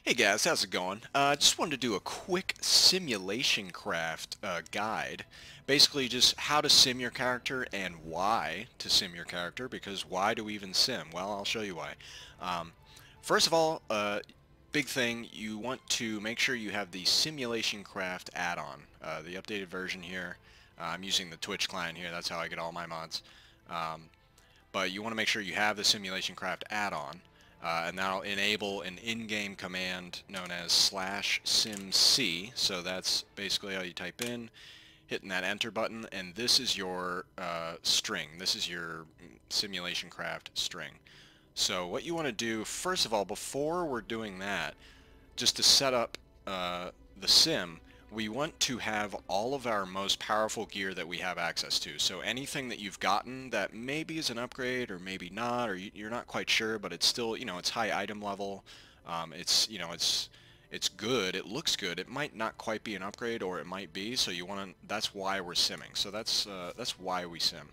Hey guys, how's it going? Just wanted to do a quick Simulationcraft guide. Basically just how to sim your character and why to sim your character, because why do we even sim? Well, I'll show you why. Um, First of all, big thing, you want to make sure you have the Simulationcraft add-on, the updated version here. I'm using the Twitch client here, that's how I get all my mods. Um, but you want to make sure you have the Simulationcraft add-on. And that'll enable an in-game command known as /simc. So that's basically how you type in, hitting that enter button, and this is your string. This is your Simulationcraft string. So what you want to do, first of all, before we're doing that, just to set up the sim, we want to have all of our most powerful gear that we have access to. So anything that you've gotten that maybe is an upgrade or maybe not, or you're not quite sure, but it's still, it's high item level. It's good. It looks good. It might not quite be an upgrade, or it might be. So you want to. That's why we're simming. So that's why we sim.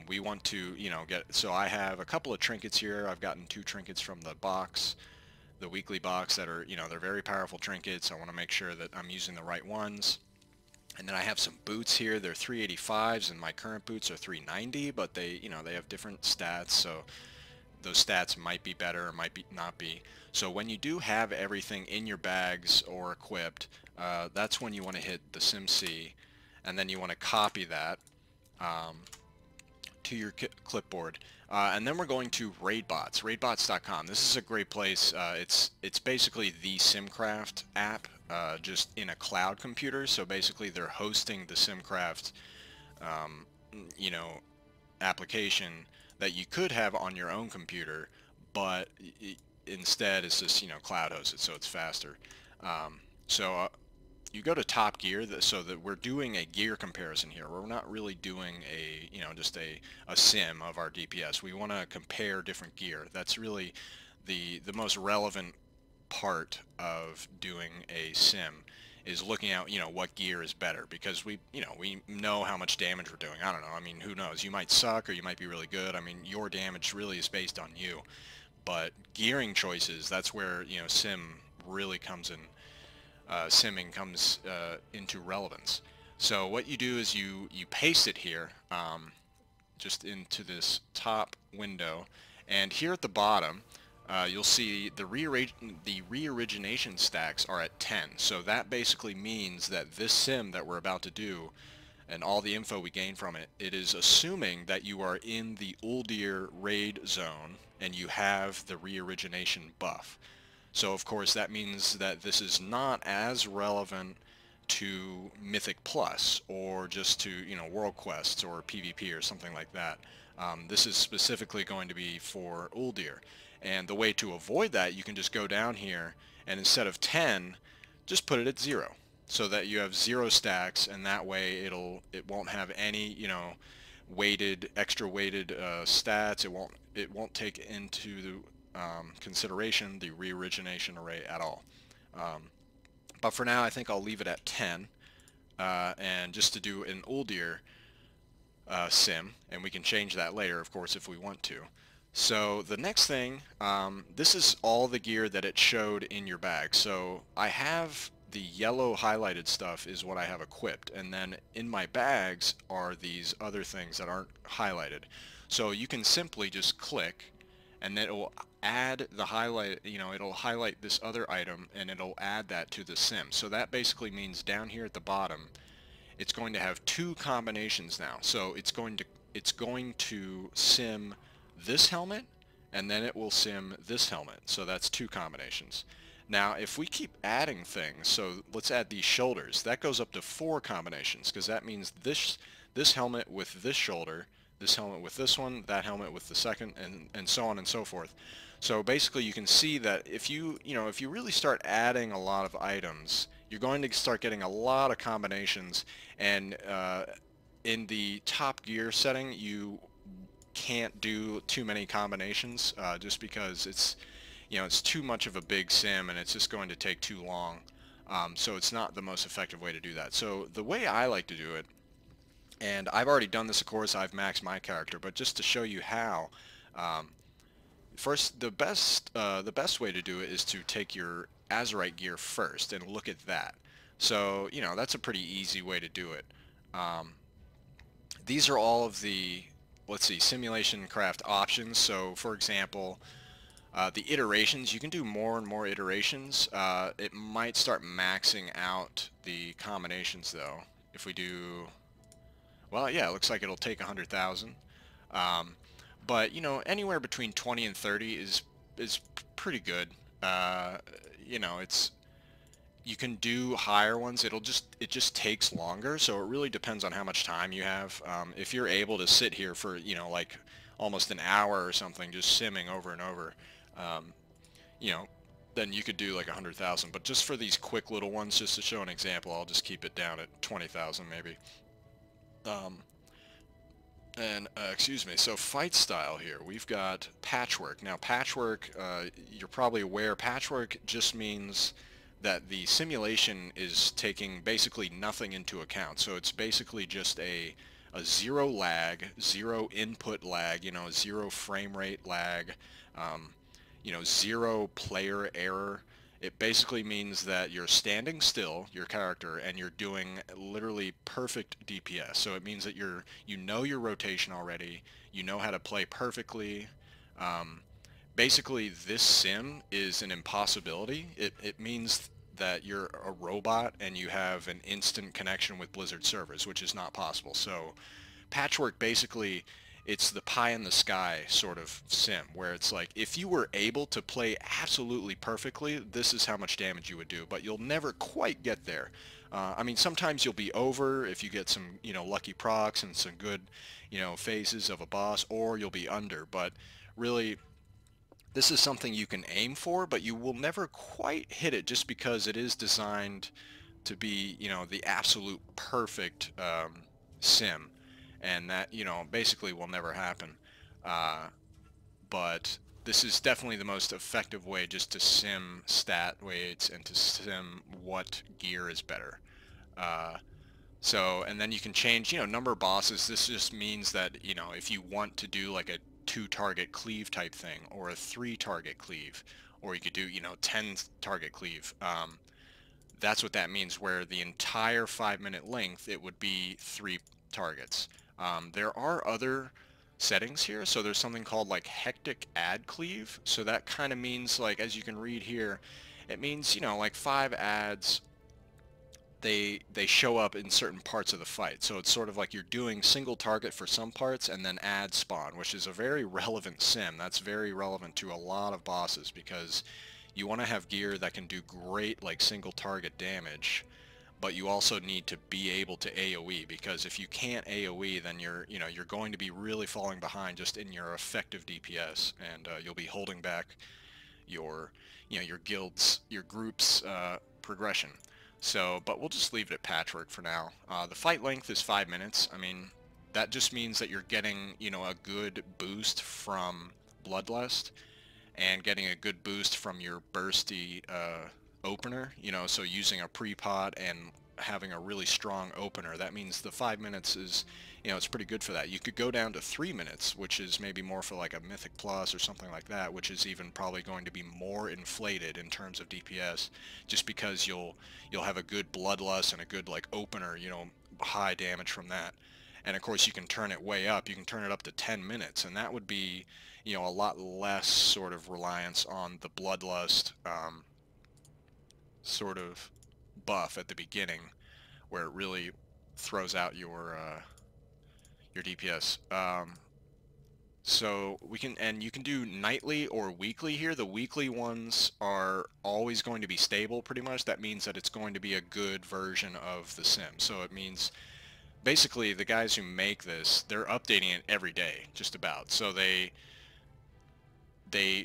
We want to, get. So I have a couple of trinkets here. I've gotten 2 trinkets from the box, the weekly box, that are, they're very powerful trinkets. I want to make sure that I'm using the right ones. And then I have some boots here. They're 385s, and my current boots are 390, but they, they have different stats, so those stats might be better or might be not be. So when you do have everything in your bags or equipped, that's when you want to hit the SimC, and then you want to copy that um, to your clipboard. And then we're going to RaidBots, raidbots.com. This is a great place. It's basically the Simcraft app, just in a cloud computer. So basically they're hosting the Simcraft, um, you know, application that you could have on your own computer, but instead it's just, cloud hosted, so it's faster. So you go to Top Gear, so that we're doing a gear comparison here. We're not really doing a, just a sim of our DPS. We want to compare different gear. That's really the most relevant part of doing a sim, is looking at, what gear is better, because we know how much damage we're doing. I don't know. I mean, who knows? You might suck or you might be really good. I mean, your damage really is based on you. But gearing choices, that's where, sim really comes in. Simming comes into relevance. So what you do is you paste it here, just into this top window, and here at the bottom you'll see the re-origination stacks are at 10. So that basically means that this sim that we're about to do, and all the info we gain from it, it is assuming that you are in the Uldir raid zone and you have the re-origination buff. So of course that means that this is not as relevant to Mythic Plus, or just to, World Quests or PvP or something like that. This is specifically going to be for Uldir. And the way to avoid that, you can just go down here and instead of 10, just put it at 0. So that you have 0 stacks, and that way it won't have any, extra weighted stats. It won't take into consideration the re-origination array at all. But for now, I think I'll leave it at 10, and just to do an Uldir sim, and we can change that later, of course, if we want to. So the next thing, this is all the gear that it showed in your bag. So I have the yellow highlighted stuff is what I have equipped, and then in my bags are these other things that aren't highlighted. So you can simply just click, and then it will add the highlight, it'll highlight this other item and it'll add that to the sim. So that basically means down here at the bottom, it's going to have 2 combinations now. So it's going to sim this helmet, and then it will sim this helmet. So that's 2 combinations. Now if we keep adding things, so let's add these shoulders, that goes up to 4 combinations, because that means this helmet with this shoulder, this helmet with this one, that helmet with the second, and so on and so forth. So basically you can see that if you really start adding a lot of items, you're going to start getting a lot of combinations, and in the top gear setting you can't do too many combinations, just because it's too much of a big sim and it's just going to take too long. So it's not the most effective way to do that. So the way I like to do it, and I've already done this, of course, I've maxed my character, but just to show you how, first, the best way to do it is to take your Azurite gear first and look at that. So, you know, that's a pretty easy way to do it. Um, these are all of the, let's see, Simulationcraft options. So, for example, the iterations, you can do more and more iterations. It might start maxing out the combinations, though. If we do, well, yeah, it looks like it'll take 100,000. Um, but you know, anywhere between 20 and 30 is pretty good. Uh, you know, it's you can do higher ones. It just takes longer, so it really depends on how much time you have. If you're able to sit here for, you know, like almost an hour or something, just simming over and over, um, you know, then you could do like 100,000. But just for these quick little ones, just to show an example, I'll just keep it down at 20,000 maybe. Um, And, excuse me, so fight style here, we've got patchwork. Now patchwork, you're probably aware, patchwork just means that the simulation is taking basically nothing into account. So it's basically just a zero lag, zero input lag, you know, zero frame rate lag, um, you know, zero player error. It basically means that you're standing still, your character, and you're doing literally perfect DPS. So it means that you know your rotation already, you know how to play perfectly. Um, Basically, this sim is an impossibility. It means that you're a robot and you have an instant connection with Blizzard servers, which is not possible. So patchwork basically, it's the pie in the sky sort of sim where it's like if you were able to play absolutely perfectly, this is how much damage you would do, but you'll never quite get there. I mean, sometimes you'll be over if you get some, you know, lucky procs and some good, you know, phases of a boss, or you'll be under, but really this is something you can aim for, but you will never quite hit it just because it is designed to be, you know, the absolute perfect sim, and that, you know, basically will never happen. Uh, but this is definitely the most effective way just to sim stat weights and to sim what gear is better. Uh, so, and then you can change, you know, number of bosses. This just means that, you know, if you want to do like a 2-target cleave type thing, or a 3-target cleave, or you could do, you know, 10-target cleave. That's what that means, where the entire 5-minute length, it would be 3 targets. There are other settings here, so there's something called like hectic add cleave. So that kind of means, like, as you can read here, it means, you know, like 5 adds, they show up in certain parts of the fight. So it's sort of like you're doing single target for some parts and then add spawn, which is a very relevant sim. That's very relevant to a lot of bosses because you want to have gear that can do great like single target damage, but you also need to be able to AoE, because if you can't AoE, then you're going to be really falling behind just in your effective DPS, and you'll be holding back your your guild's, your group's progression. So, but we'll just leave it at patchwork for now. The fight length is 5 minutes. I mean, that just means that you're getting, you know, a good boost from Bloodlust and getting a good boost from your bursty opener, you know, so using a pre-pot and having a really strong opener, that means the 5 minutes is, you know, it's pretty good for that. You could go down to 3 minutes, which is maybe more for like a Mythic Plus or something like that, which is even probably going to be more inflated in terms of DPS, just because you'll have a good Bloodlust and a good like opener, you know, high damage from that. And of course you can turn it way up. You can turn it up to 10 minutes, and that would be, you know, a lot less sort of reliance on the Bloodlust sort of buff at the beginning, where it really throws out your DPS. So we can, and you can do nightly or weekly here. The weekly ones are always going to be stable pretty much. That means that it's going to be a good version of the sim. So it means basically the guys who make this, they're updating it every day, just about. So they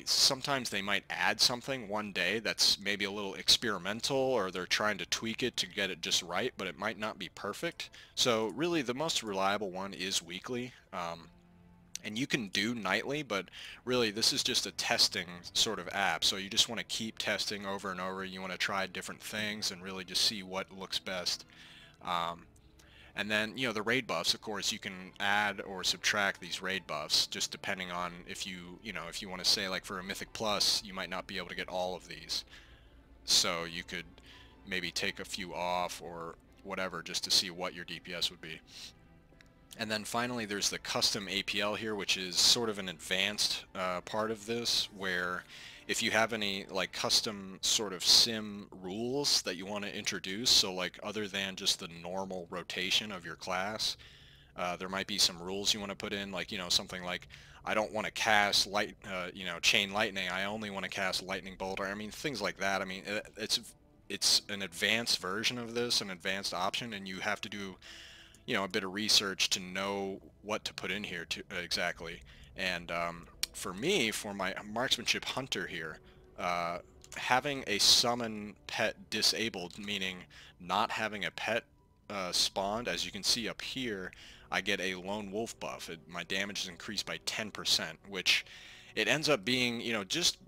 sometimes they might add something one day that's maybe a little experimental, or they're trying to tweak it to get it just right, but it might not be perfect. So really the most reliable one is weekly. And you can do nightly, but really this is just a testing sort of app. So you just want to keep testing over and over. You want to try different things and really just see what looks best. Um, And then, you know, the raid buffs, of course, you can add or subtract these raid buffs just depending on if you know, if you want to say like for a Mythic Plus, you might not be able to get all of these. So you could maybe take a few off or whatever just to see what your DPS would be. And then finally there's the custom APL here, which is sort of an advanced part of this, where if you have any like custom sort of sim rules that you want to introduce, so like other than just the normal rotation of your class, there might be some rules you want to put in, like, you know, something like, I don't want to cast you know, chain lightning, I only want to cast lightning bolt, or I mean things like that. I mean, it's an advanced version of this, an advanced option, and you have to do, you know, a bit of research to know what to put in here to exactly. And for me, for my marksmanship hunter here, having a summon pet disabled, meaning not having a pet spawned, as you can see up here, I get a lone wolf buff. My damage is increased by 10%, which it ends up being, you know, just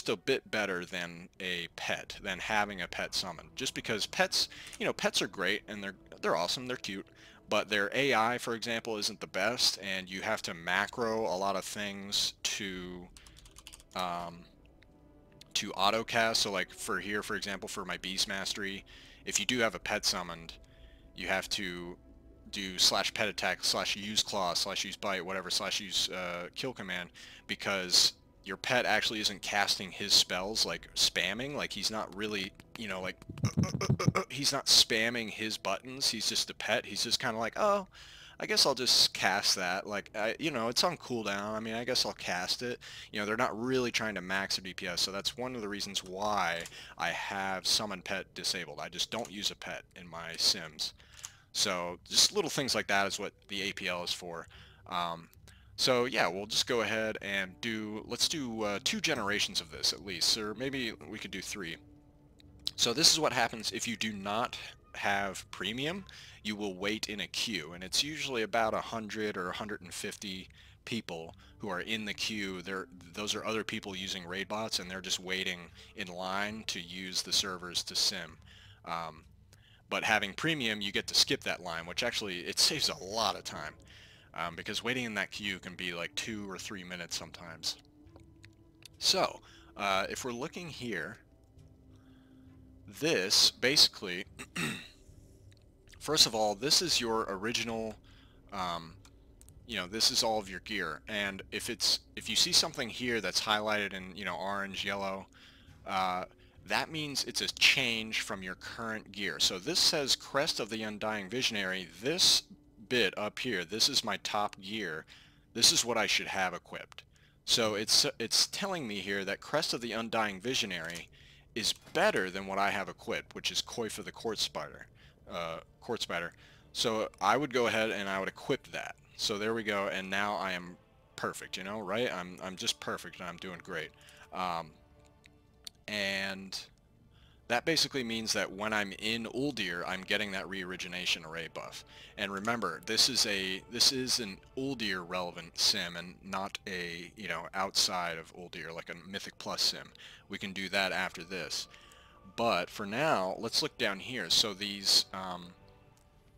a bit better than a pet, than having a pet summon. Just because pets, you know, pets are great and they're awesome, they're cute, but their AI, for example, isn't the best, and you have to macro a lot of things to auto cast. So like for here, for example, for my Beast Mastery, if you do have a pet summoned, you have to do /pet attack /use claw /use bite, whatever, /use kill command, because your pet actually isn't casting his spells like spamming, like he's not really, you know, like he's not spamming his buttons. He's just a pet. He's just kind of like, oh, I guess I'll just cast that. Like, you know, it's on cooldown. I mean, I guess I'll cast it. You know, they're not really trying to max their DPS, so that's one of the reasons why I have summon pet disabled. I just don't use a pet in my sims. So just little things like that is what the APL is for. So yeah, we'll just go ahead and let's do 2 generations of this at least, or maybe we could do 3. So this is what happens if you do not have premium. You will wait in a queue, and it's usually about 100 or 150 people who are in the queue. Those are other people using raid bots, and they're just waiting in line to use the servers to sim. But having premium, you get to skip that line, which actually, it saves a lot of time, because waiting in that queue can be like 2 or 3 minutes sometimes. So if we're looking here, this basically, first of all, this is your original, you know, this is all of your gear, and if you see something here that's highlighted in, you know, orange, yellow, that means it's a change from your current gear. So this says Crest of the Undying Visionary. This bit up here, this is my top gear. This is what I should have equipped. So it's telling me here that Crest of the Undying Visionary is better than what I have equipped, which is Coif of the Court Spider. So I would go ahead and I would equip that. So there we go, and now I am perfect, you know, right? I'm just perfect and I'm doing great. And that basically means that when I'm in Uldir, I'm getting that re-origination array buff. And remember, this is an Uldir relevant sim and not a, you know, outside of Uldir, like a Mythic Plus sim. We can do that after this. But for now, let's look down here. So these,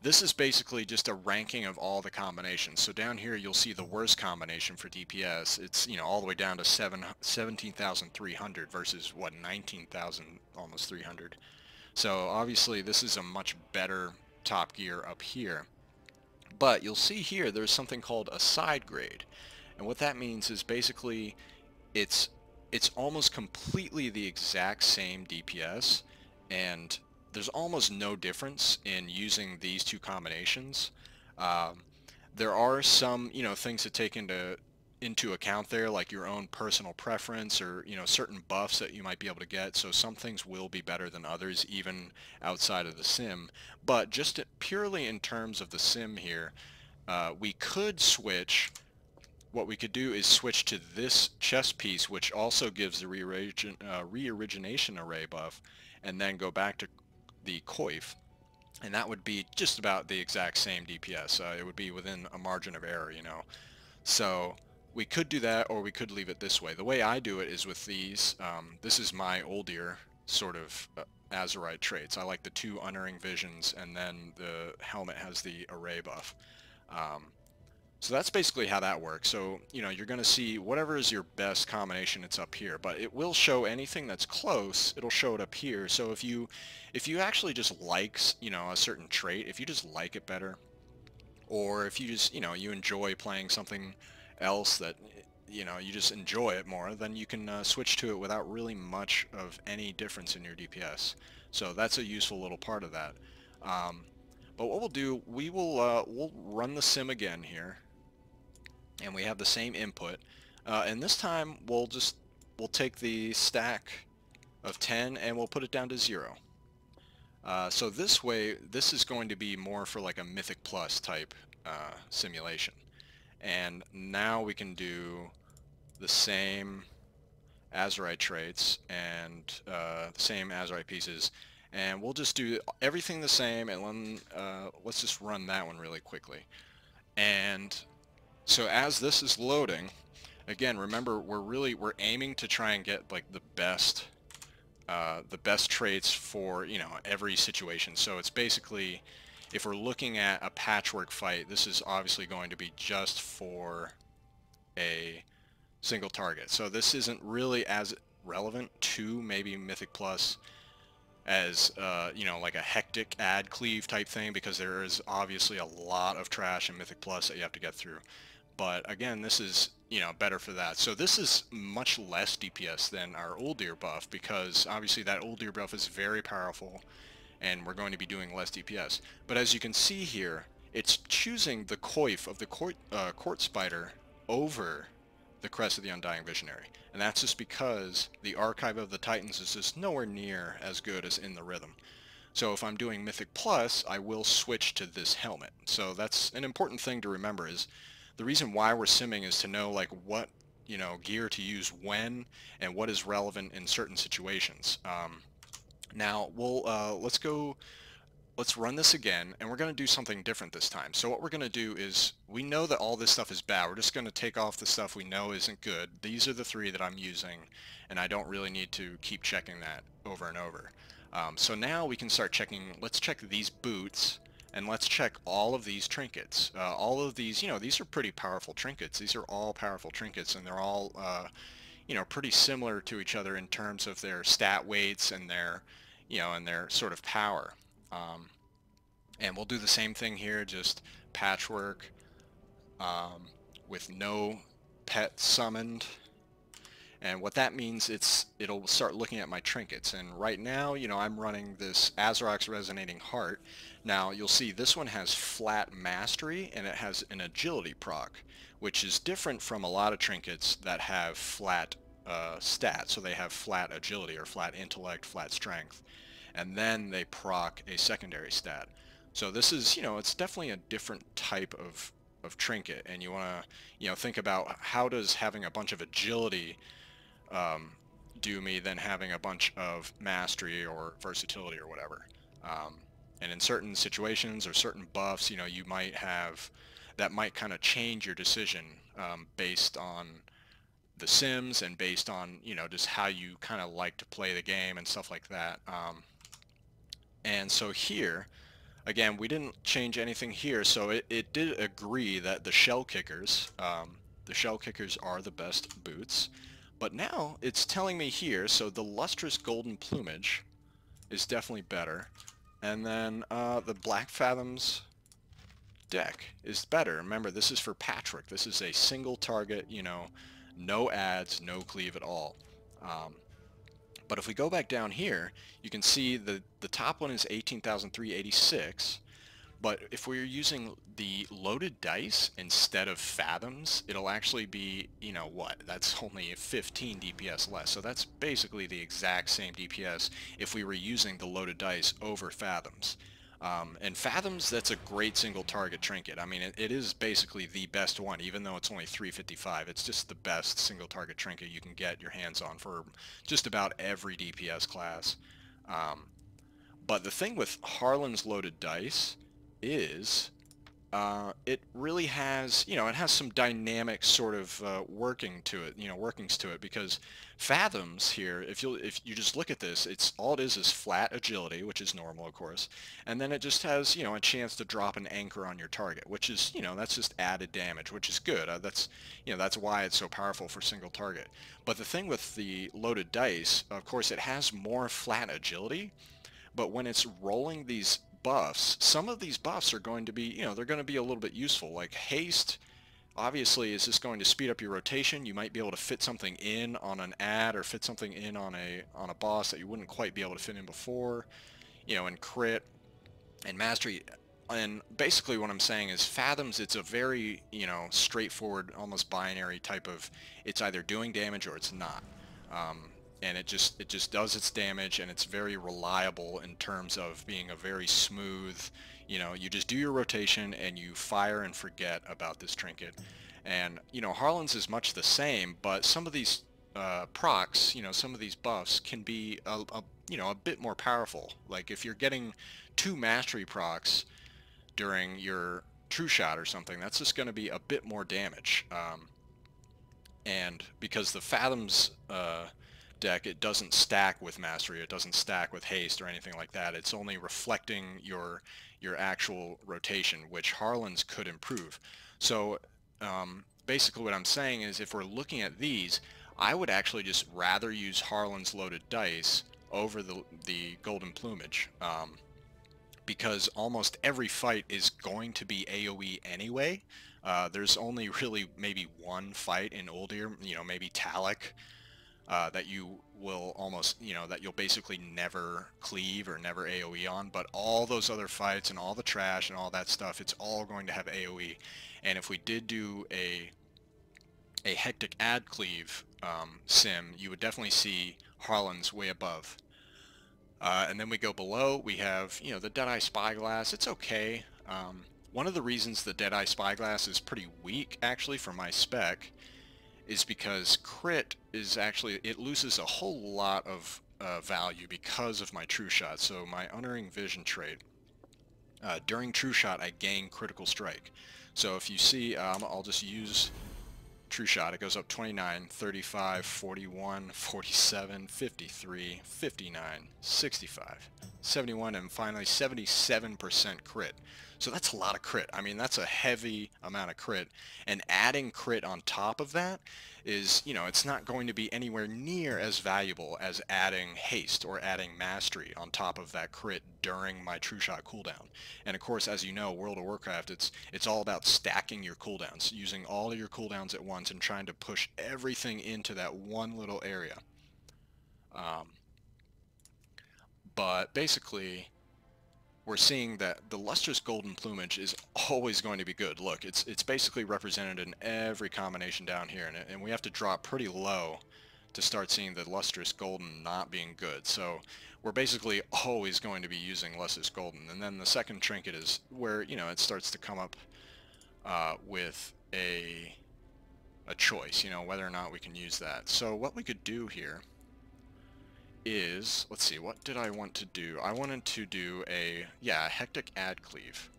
this is basically just a ranking of all the combinations. So down here you'll see the worst combination for DPS. It's, you know, all the way down to 17,300 versus what, 19,000, almost 300. So obviously this is a much better top gear up here. But you'll see here there's something called a side grade. And what that means is basically it's almost completely the exact same DPS, and there's almost no difference in using these 2 combinations. There are some, you know, things to take into account there, like your own personal preference, or, you know, certain buffs that you might be able to get. So some things will be better than others, even outside of the sim. But just purely in terms of the sim here, we could switch. What we could do is switch to this chest piece, which also gives the re-origination array buff, and then go back to the Coif, and that would be just about the exact same DPS. It would be within a margin of error, you know. So we could do that, or we could leave it this way. The way I do it is with these. This is my Uldir sort of Azurite traits. I like the 2 unerring visions, and then the helmet has the array buff. So that's basically how that works. So, you know, you're going to see whatever is your best combination, it's up here, but it will show anything that's close, it'll show it up here. So if you actually just like, you know, a certain trait, if you just like it better, or if you just, you know, you enjoy playing something else that, you know, you just enjoy it more, then you can switch to it without really much of any difference in your DPS. So that's a useful little part of that. But what we'll do, we'll run the sim again here, and we have the same input, and this time we'll take the stack of 10 and we'll put it down to 0. So this way, this is going to be more for like a Mythic Plus type simulation. And now we can do the same Azurite traits and the same Azurite pieces, and we'll just do everything the same, and then let's just run that one really quickly. And so as this is loading, again, remember we're aiming to try and get like the best traits for, you know, every situation. So it's basically, if we're looking at a patchwork fight, this is obviously going to be just for a single target. So this isn't really as relevant to maybe Mythic Plus as you know, like a hectic ad cleave type thing, because there is obviously a lot of trash in Mythic Plus that you have to get through. But again, this is, you know, better for that. So this is much less DPS than our Uldir buff, because obviously that Uldir buff is very powerful and we're going to be doing less DPS. But as you can see here, it's choosing the coif of the court spider over the Crest of the Undying Visionary. And that's just because the Archive of the Titans is just nowhere near as good as In the Rhythm. So if I'm doing Mythic Plus, I will switch to this helmet. So that's an important thing to remember, is the reason why we're simming is to know like what, you know, gear to use when and what is relevant in certain situations. Now let's run this again, and we're going to do something different this time. So what we're going to do is, we know that all this stuff is bad. We're just going to take off the stuff we know isn't good. These are the 3 that I'm using, and I don't really need to keep checking that over and over. So now we can start checking. Let's check these boots, and let's check all of these trinkets. All of these, you know, these are pretty powerful trinkets. These are all powerful trinkets, and they're all, you know, pretty similar to each other in terms of their stat weights and their, you know, and their sort of power. And we'll do the same thing here, just patchwork with no pet summoned. And what that means, it'll start looking at my trinkets. And right now, you know, I'm running this Azurach's Resonating Heart. Now you'll see this one has flat mastery and it has an agility proc, which is different from a lot of trinkets that have flat stats. So they have flat agility or flat intellect, flat strength, and then they proc a secondary stat. So this is, you know, it's definitely a different type of trinket, and you want to, you know, think about how does having a bunch of agility do me than having a bunch of mastery or versatility or whatever. And in certain situations or certain buffs, you know, you might have, that might kind of change your decision based on the sims and based on, you know, just how you kind of like to play the game and stuff like that. And so here, again, we didn't change anything here, so it did agree that the shell kickers are the best boots. But now it's telling me here, so the lustrous golden plumage is definitely better, and then the Black Fathoms deck is better. Remember, this is for patchwork. This is a single target, you know, no ads, no cleave at all. But if we go back down here, you can see the top one is 18,386, but if we're using the loaded dice instead of fathoms, it'll actually be, you know what, that's only 15 DPS less. So that's basically the exact same DPS if we were using the loaded dice over fathoms. And fathoms, that's a great single target trinket. I mean, it is basically the best one, even though it's only 355. It's just the best single target trinket you can get your hands on for just about every DPS class. But the thing with Harlan's loaded dice is it really has, it has some dynamic sort of working to it, workings to it, because fathoms here, if you just look at this, it's all it is flat agility, which is normal, of course, and then it just has, a chance to drop an anchor on your target, which is, that's just added damage, which is good. That's why it's so powerful for single target. But the thing with the loaded dice, of course, it has more flat agility, but when it's rolling these buffs, some of these buffs are going to be, they're going to be a little bit useful. Like haste, obviously, is just going to speed up your rotation. You might be able to fit something in on an ad or fit something in on a boss that you wouldn't quite be able to fit in before. And crit and mastery. And basically what I'm saying is fathoms, it's a very, straightforward, almost binary type of, it's either doing damage or it's not. And it just does its damage, and it's very reliable in terms of being a very smooth, you just do your rotation and you fire and forget about this trinket. And Harlan's is much the same, but some of these procs, some of these buffs can be a bit more powerful. Like if you're getting 2 mastery procs during your true shot or something, that's just going to be a bit more damage. And because the fathoms deck, it doesn't stack with mastery, it doesn't stack with haste or anything like that. It's only reflecting your actual rotation, which Harlan's could improve. So basically what I'm saying is, if we're looking at these, I would actually just rather use Harlan's loaded dice over the golden plumage, because almost every fight is going to be AoE anyway. There's only really maybe one fight in Uldir, maybe Talik, that you will almost, that you'll basically never cleave or never AoE on, but all those other fights and all the trash and all that stuff, it's all going to have AoE. And if we did do a hectic ad cleave sim, you would definitely see Harlan's way above. And then we go below, we have, the Deadeye Spyglass. It's okay. One of the reasons the Deadeye Spyglass is pretty weak, actually, for my spec, is because crit is actually, it loses a whole lot of value because of my true shot. So my Unerring Vision trait, during true shot I gain critical strike. So if you see, I'll just use true shot, it goes up 29, 35, 41, 47, 53, 59, 65, 71, and finally 77% crit. So that's a lot of crit. I mean, that's a heavy amount of crit, and adding crit on top of that is, it's not going to be anywhere near as valuable as adding haste or adding mastery on top of that crit during my true shot cooldown. And of course, as you know, World of Warcraft, it's all about stacking your cooldowns, using all of your cooldowns at once and trying to push everything into that one little area. But basically, we're seeing that the lustrous golden plumage is always going to be good. Look, it's basically represented in every combination down here, and we have to drop pretty low to start seeing the lustrous golden not being good. So we're basically always going to be using lustrous golden. And then the second trinket is where, it starts to come up with a choice, whether or not we can use that. So what we could do here is, let's see, what did I want to do? I wanted to do a hectic ad cleave.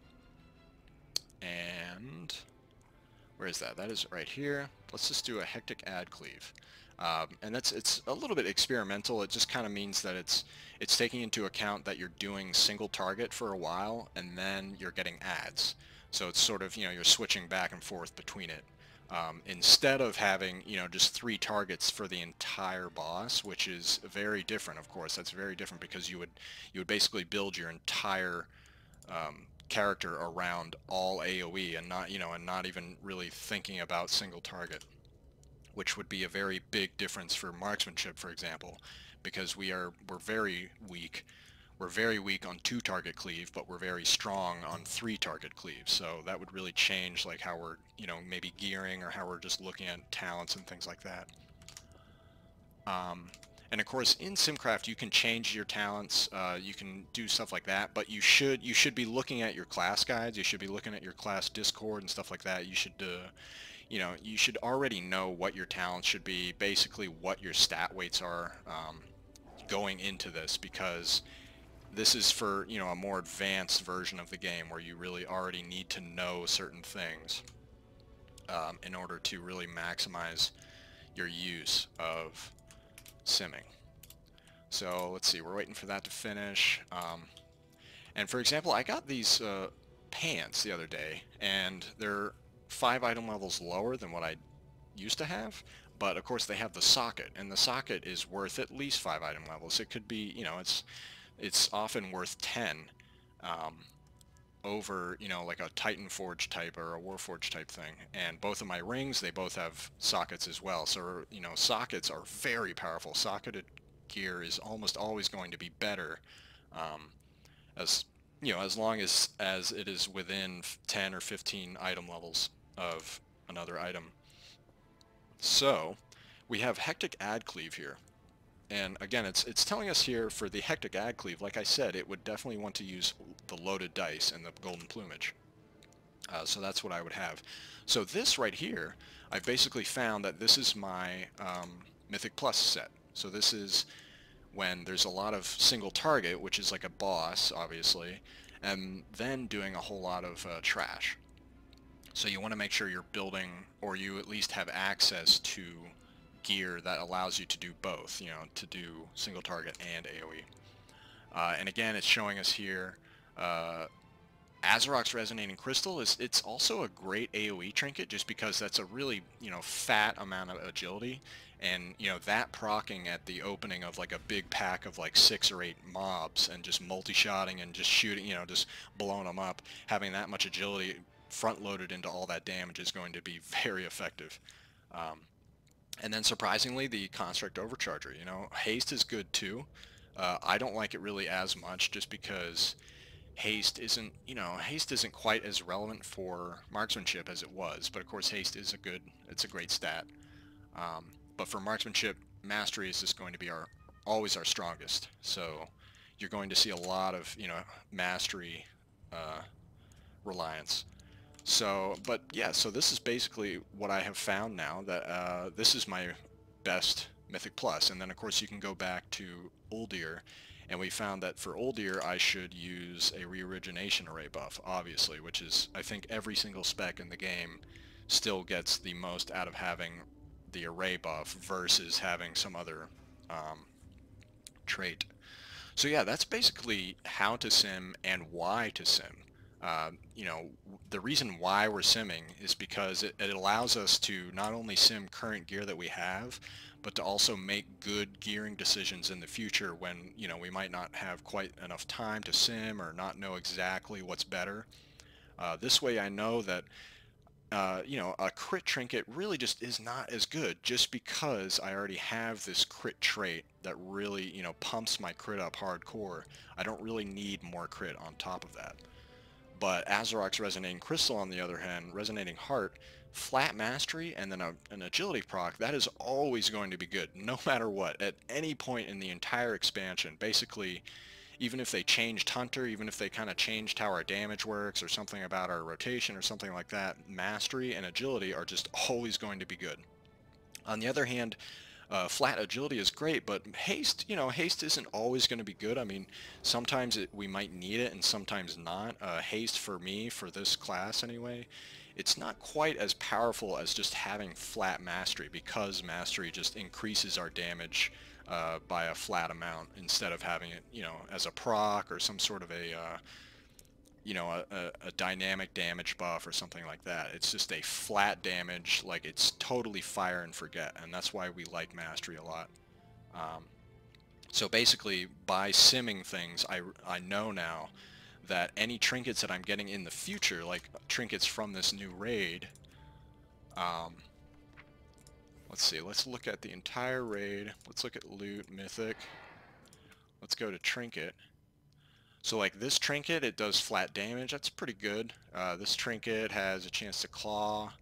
And where is that? That is right here. Let's just do a hectic ad cleave. And it's a little bit experimental. It just kind of means that it's taking into account that you're doing single target for a while and then you're getting ads. So it's sort of, you're switching back and forth between it. Instead of having, just 3 targets for the entire boss, which is very different, of course. That's very different because you would basically build your entire character around all AoE and not even really thinking about single target, which would be a very big difference for marksmanship, for example, because we're very weak. We're very weak on 2-target cleave, but we're very strong on 3-target cleave. So that would really change like how we're, maybe gearing or how we're just looking at talents and things like that. And of course, in Simcraft, you can change your talents. You can do stuff like that, but you should be looking at your class guides. You should be looking at your class Discord and stuff like that. You should, you should already know what your talents should be, basically what your stat weights are going into this, because this is for, you know, a more advanced version of the game where you really already need to know certain things in order to really maximize your use of simming. So let's see, we're waiting for that to finish. And for example, I got these pants the other day, and they're 5 item levels lower than what I used to have, but of course they have the socket, and the socket is worth at least 5 item levels. It could be, you know, it's often worth 10 um, over, you know, like a Titan Forge type or a Warforge type thing. And both of my rings, they both have sockets as well. So, you know, sockets are very powerful. Socketed gear is almost always going to be better, as you know, as long as it is within 10 or 15 item levels of another item. So we have Hectic Ad Cleave here. And again, it's telling us here for the Hectic Ad Cleave, like I said, it would definitely want to use the loaded dice and the golden plumage. So that's what I would have. So this right here, I've basically found that this is my Mythic Plus set. So this is when there's a lot of single target, which is like a boss, obviously, and then doing a whole lot of trash. So you want to make sure you're building, or you at least have access to gear that allows you to do both, you know, to do single target and AoE. And again, it's showing us here Azerok's Resonating Crystal it's also a great AoE trinket just because that's a really, you know, fat amount of agility, and you know that proccing at the opening of like a big pack of like 6 or 8 mobs and just multi-shotting and just shooting, you know, just blowing them up, having that much agility front loaded into all that damage is going to be very effective. And then surprisingly, the Construct Overcharger, you know, haste is good too. I don't like it really as much just because haste isn't, you know, haste isn't quite as relevant for marksmanship as it was, but of course haste is it's a great stat. But for marksmanship, mastery is just going to be always our strongest. So you're going to see a lot of, you know, mastery reliance. So, but yeah, so this is basically what I have found now, that this is my best Mythic Plus. And then of course you can go back to Uldir, and we found that for Uldir I should use a Reorigination Array buff, obviously, which is, I think every single spec in the game still gets the most out of having the array buff versus having some other trait. So yeah, that's basically how to sim and why to sim. You know, the reason why we're simming is because it allows us to not only sim current gear that we have, but to also make good gearing decisions in the future when, you know, we might not have quite enough time to sim or not know exactly what's better. This way I know that, you know, a crit trinket really just is not as good just because I already have this crit trait that really, you know, pumps my crit up hardcore. I don't really need more crit on top of that. But Azerok's Resonating Crystal, on the other hand, Resonating Heart, flat mastery, and then an agility proc, that is always going to be good, no matter what, at any point in the entire expansion. Basically, even if they changed Hunter, even if they kind of changed how our damage works or something about our rotation or something like that, mastery and agility are just always going to be good. On the other hand, flat agility is great, but haste, you know, haste isn't always going to be good. I mean, sometimes we might need it and sometimes not. Haste for me, for this class anyway, it's not quite as powerful as just having flat mastery, because mastery just increases our damage by a flat amount instead of having it, you know, as a proc or some sort of a you know, a dynamic damage buff or something like that. It's just a flat damage, like it's totally fire and forget, and that's why we like mastery a lot. So basically, by simming things, I know now that any trinkets that I'm getting in the future, like trinkets from this new raid, let's see, let's look at the entire raid. Let's look at loot, mythic. Let's go to trinket. So like this trinket, it does flat damage. That's pretty good. This trinket has a chance to claw,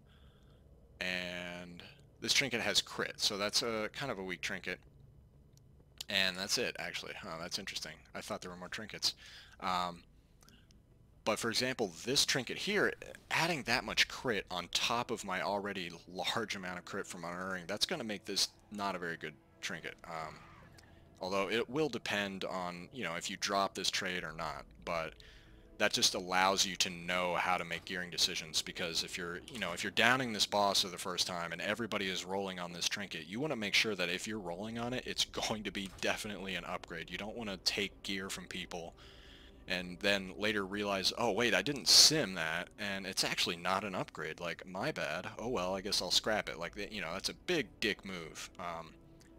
and this trinket has crit. So that's a kind of a weak trinket. And that's it, actually. Oh, that's interesting. I thought there were more trinkets. But for example, this trinket here, adding that much crit on top of my already large amount of crit from unerring, that's going to make this not a very good trinket. Although it will depend on, you know, if you drop this trade or not, but that just allows you to know how to make gearing decisions, because if you're, you know, if you're downing this boss for the first time and everybody is rolling on this trinket, you want to make sure that if you're rolling on it, it's going to be definitely an upgrade. You don't want to take gear from people and then later realize, oh wait, I didn't sim that, and it's actually not an upgrade. Like, my bad. Oh well, I guess I'll scrap it. Like, you know, that's a big dick move.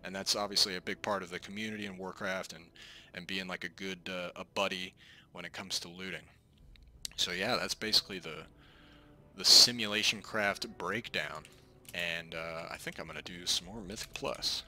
And that's obviously a big part of the community in Warcraft, and being like a good a buddy when it comes to looting. So yeah, that's basically the Simulationcraft breakdown. And I think I'm gonna do some more Mythic Plus.